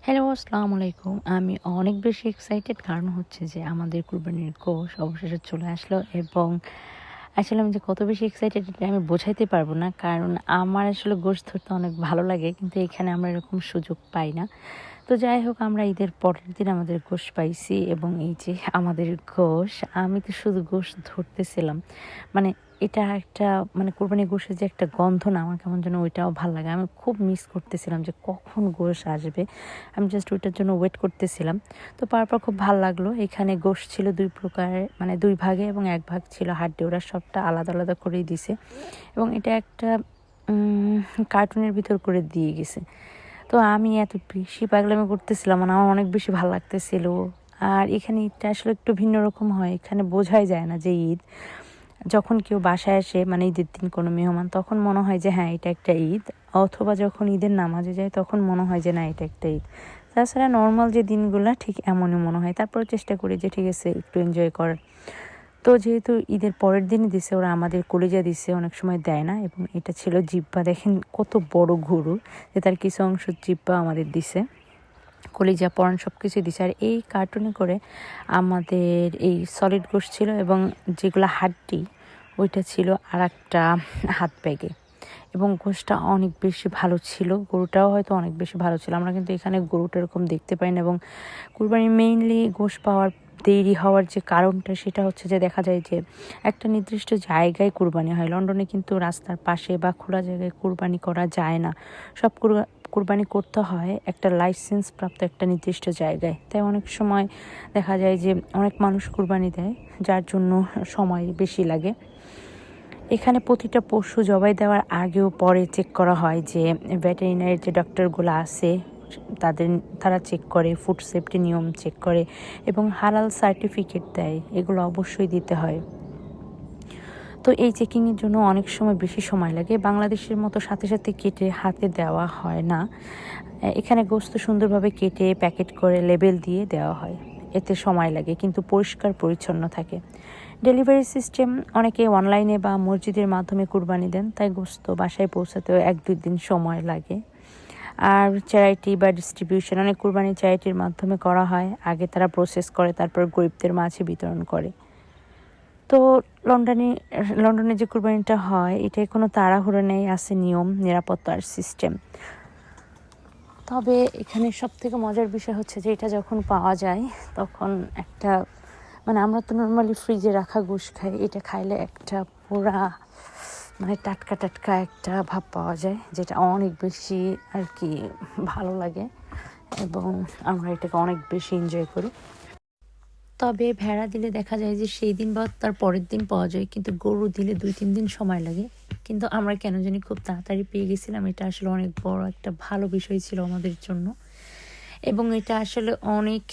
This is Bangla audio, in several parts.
হ্যালো, আসসালামু আলাইকুম। আমি অনেক বেশি এক্সাইটেড কারণ হচ্ছে যে আমাদের কুরবানির গোশ অবশেষে চলে আসলো এবং আসলে আমি যে কত বেশি এক্সাইটেড এটা আমি বোঝাইতে পারবো না। কারণ আমার আসলে গোশত ধরতে অনেক ভালো লাগে কিন্তু এখানে আমরা এরকম সুযোগ পাই না। তো যাই হোক আমরা ঈদের পরের দিন আমাদের গোশ পাইছি এবং এই যে আমাদের গোশ, আমি তো শুধু গোশ ধরতেছিলাম। মানে এটা একটা মানে কোরবানির গোশের যে একটা গন্ধ না আমার কেমন যেন ওইটাও ভাল লাগে। আমি খুব মিস করতেছিলাম যে কখন গোশ আসবে। আমি জাস্ট ওইটার জন্য ওয়েট করতেছিলাম। তো পাওয়ার পর খুব ভাল লাগলো। এখানে গোশ ছিল ২ প্রকারের মানে ২ ভাগে এবং ১ ভাগ ছিল হাড্ডি। ওরা সবটা আলাদা, আলাদা করেই দিছে এবং এটা একটা কার্টুনের ভিতর করে দিয়ে গেছে। তো আমি এত বেশি পাগলামি করতেছিলাম মানে আমার অনেক বেশি ভাল লাগতেছিল। আর এখানে ঈদটা আসলে একটু ভিন্ন রকম হয়। এখানে বোঝাই যায় না যে ঈদ। যখন কেউ বাসায় আসে মানে ঈদের দিন কোনো মেহমান তখন মনে হয় যে হ্যাঁ এটা একটা ঈদ, অথবা যখন ঈদের নামাজে যায় তখন মনে হয় যে না এটা একটা ঈদ। তাছাড়া নর্মাল যে দিনগুলো ঠিক এমনই মনে হয়। তারপরেও চেষ্টা করি যে ঠিক আছে একটু এনজয় করার। তো যেহেতু ঈদের পরের দিনই দিছে ওরা আমাদের কলিজা দিছে, অনেক সময় দেয় না, এবং এটা ছিল জিহ্বা। দেখেন কত বড় গরু যে তার কিছু অংশ জিহ্বা আমাদের দিছে, কলিজা পরাণ সব কিছুই দিছে। আর এই কার্টুনে করে আমাদের এই সলিড গোশত ছিল এবং যেগুলো হাড্ডি ওইটা ছিল আর একটা হাত ব্যাগে, এবং গোশতটা অনেক বেশি ভালো ছিল। গরুটাও হয়তো অনেক বেশি ভালো ছিল। আমরা কিন্তু এখানে গরুটা এরকম দেখতে পাই না, এবং কুরবানির মেইনলি গোশত পাওয়ার দেরি হওয়ার যে কারণটা সেটা হচ্ছে যে দেখা যায় যে একটা নির্দিষ্ট জায়গায় কুরবানি হয়। লন্ডনে কিন্তু রাস্তার পাশে বা খোলা জায়গায় কুরবানি করা যায় না। সব কুরবানি করতে হয় একটা লাইসেন্স প্রাপ্ত একটা নির্দিষ্ট জায়গায়। তাই অনেক সময় দেখা যায় যে অনেক মানুষ কুরবানি দেয়, যার জন্য সময় বেশি লাগে। এখানে প্রতিটা পশু জবাই দেওয়ার আগেও পরে চেক করা হয় যে ভেটেরিনারির যে ডক্টরগুলো আছে তারা চেক করে, ফুড সেফটি নিয়ম চেক করে এবং হালাল সার্টিফিকেট দেয়, এগুলো অবশ্যই দিতে হয়। তো এই চেকিংয়ের জন্য অনেক সময় বেশি সময় লাগে। বাংলাদেশের মতো সাথে সাথে কেটে হাতে দেওয়া হয় না। এখানে গোশত সুন্দরভাবে কেটে প্যাকেট করে লেবেল দিয়ে দেওয়া হয়, এতে সময় লাগে কিন্তু পরিষ্কার পরিচ্ছন্ন থাকে। ডেলিভারি সিস্টেম, অনেকে অনলাইনে বা মসজিদের মাধ্যমে কুরবানি দেন, তাই গোশত বাসায় পৌঁছাতেও ১-২ দিন সময় লাগে। আর চ্যারিটি বা ডিস্ট্রিবিউশন, অনেক কুরবানি চ্যারিটির মাধ্যমে করা হয়। আগে তারা প্রসেস করে তারপর গরিবদের মাঝে বিতরণ করে। তো লন্ডনে যে কুরবানিটা হয় এটায় কোনো তাড়াহুড়ো নেই, আছে নিয়ম, নিরাপত্তার সিস্টেম। তবে এখানে সবথেকে মজার বিষয় হচ্ছে যে এটা যখন পাওয়া যায় তখন একটা মানে আমরা তো নর্মালি ফ্রিজে রাখা গোশ খাই, এটা খাইলে একটা পুরা মানে টাটকা টাটকা একটা ভাব পাওয়া যায়, যেটা অনেক বেশি আর কি ভালো লাগে এবং আমরা এটাকে অনেক বেশি এনজয় করি। তবে ভেড়া দিলে দেখা যায় যে সেই দিন বা তার পরের দিন পাওয়া যায়, কিন্তু গরু দিলে ২-৩ দিন সময় লাগে। কিন্তু আমরা কেন জানি খুব তাড়াতাড়ি পেয়ে গেছিলাম। এটা আসলে অনেক বড় একটা ভালো বিষয় ছিল আমাদের জন্য, এবং এটা আসলে অনেক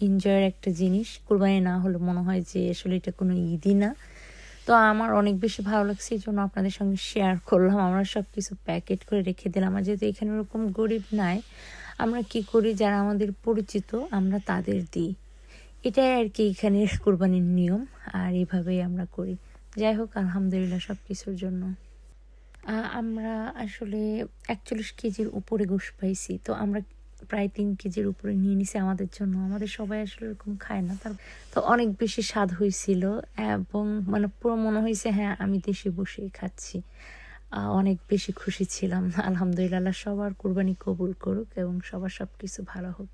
এনজয়ের একটা জিনিস। কুরবানি না হলে মনে হয় যে আসলে এটা কোনো ঈদই না। তো আমার অনেক বেশি ভালো লাগছে, এই জন্য আপনাদের সঙ্গে শেয়ার করলাম। আমরা সব কিছু প্যাকেট করে রেখে দিলাম। আর যেহেতু এখানে ওরকম গরিব নাই, আমরা কি করি যারা আমাদের পরিচিত আমরা তাদের দিই। এটাই আর কি এখানের কুরবানির নিয়ম, আর এইভাবেই আমরা করি। যাই হোক, আলহামদুলিল্লাহ সব কিছুর জন্য। আমরা আসলে ৪১ কেজির উপরে গোশত পাইছি। তো আমরা প্রায় ৩ কেজির উপরে নিয়ে নিছি আমাদের জন্য। আমাদের সবাই আসলে এরকম খায় না। তো অনেক বেশি স্বাদ হয়েছিল এবং মানে পুরো মনে হয়েছে হ্যাঁ আমি দেশে বসেই খাচ্ছি। অনেক বেশি খুশি ছিলাম। আলহামদুলিল্লাহ, আল্লাহ সবার কুরবানি কবুল করুক এবং সবার সব কিছু ভালো হোক।